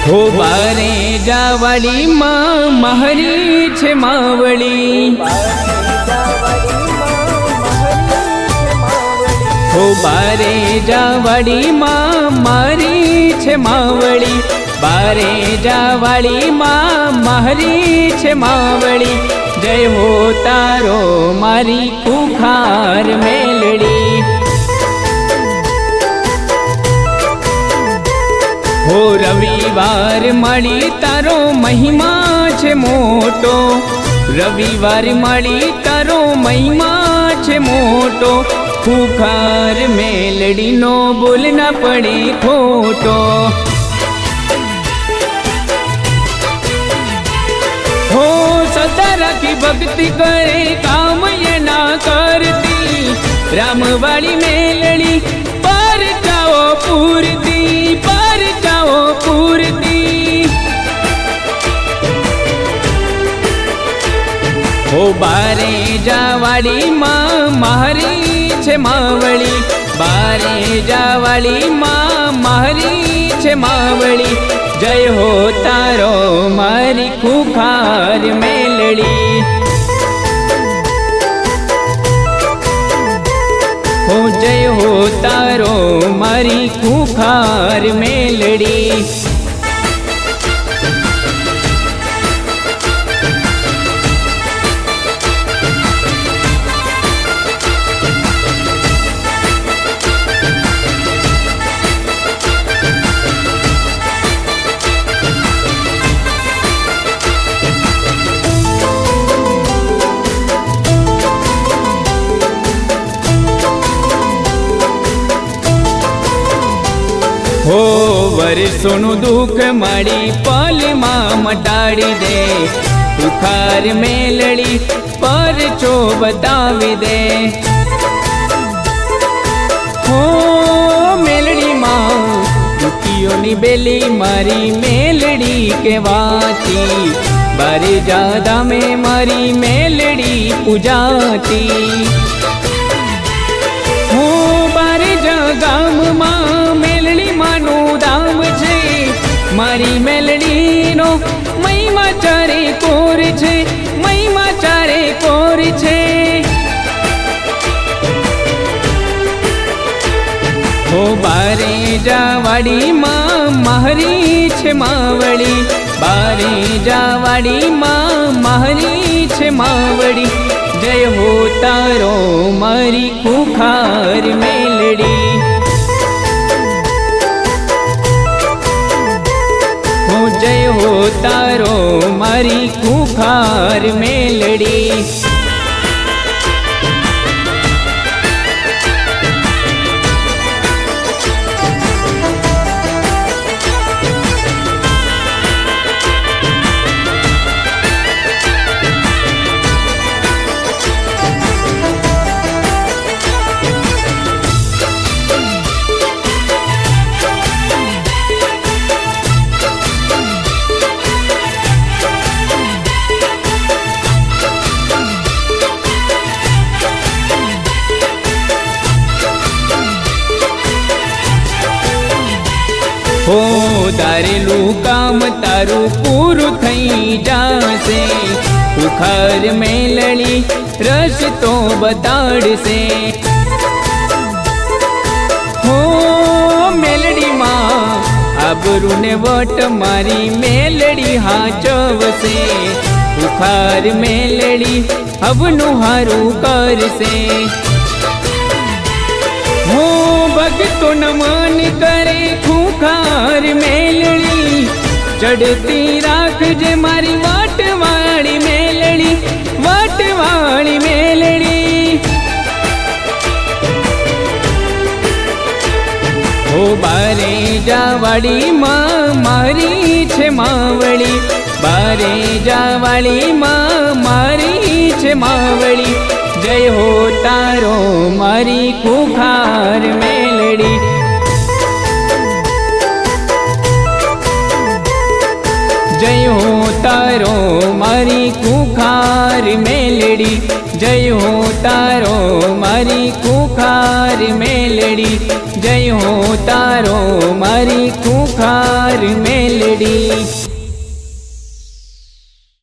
हो बारे जावाड़ी माँ महरी छे मावड़ी, हो बारे जावाड़ी माँ मारी छे मावड़ी, बारे जावाड़ी माँ महरी छे मावड़ी। जय हो तारो मारी कुखार मेलड़ी, हो रविवार मળી तारो महिमा छे मोटो, रविवार मળી तारो महिमा छे मोटो। खुखार मेलड़ी नो बोल ना पड़े खोटो, हो सदा राखी भक्ति करे काम ये ना करती। रामवाड़ी मेलड़ी पर जाओ पूरती, पर जाओ पूरती। हो बारे जावाड़ी माँ महरी छे मावड़ी, बारे जावाड़ी माँ महरी छे मावड़ी। जय हो तारो मारी खुखार मेलड़ी, हो जय हो तारो मारी खुखार मेलड़ी। हो वर्षों दुख माड़ी पल माँ मटाड़ी दे, खुखार मेलड़ी पर चो बतावी दे। हो मेलड़ी माँ दुखियों नी बेली मारी मेलड़ी के वाती, बारे जादा में मारी मेलड़ी पूजाती। हो बारे जागाम माँ मेलड़ी मानु दाम छे, मारी मेलड़ी नो महिमा चारे कोर छे, महिमा चारे कोर छे। हो बारे जावाड़ी माँ महरी छे मावड़ी, बारे जावाड़ी माँ महरी छे मावड़ी। जय हो तारो मारी खुखार मेलड़ी, हो जय हो तारो मारी खुखार मेलड़ी। हो दारेलू काम तारू पूरू थई जासे, खुखार मेलड़ी रस तो बताड़ से। हो मेलड़ी माँ आबरू ने वट मारी मेलड़ी हाचव से, खुखार मेलड़ी हवनु हारू कर से। हो भगतो नमन करे खुखार मेलड़ी, चढ़ती राख जे मारी वाटवाड़ी मेलड़ी, वाटवाड़ी मेलड़ी। हो बारे जावाड़ी माँ मारी छे मावड़ी, बारे जावाड़ी माँ मारी छे मावड़ी। जय हो तारो मारी खुखार मेलड़ी, जय हो तारो मारी खुखार मेलड़ी, जय हो तारो मारी खुखार मेलड़ी, जय हो तारो मारी खुखार મારી મેલડી।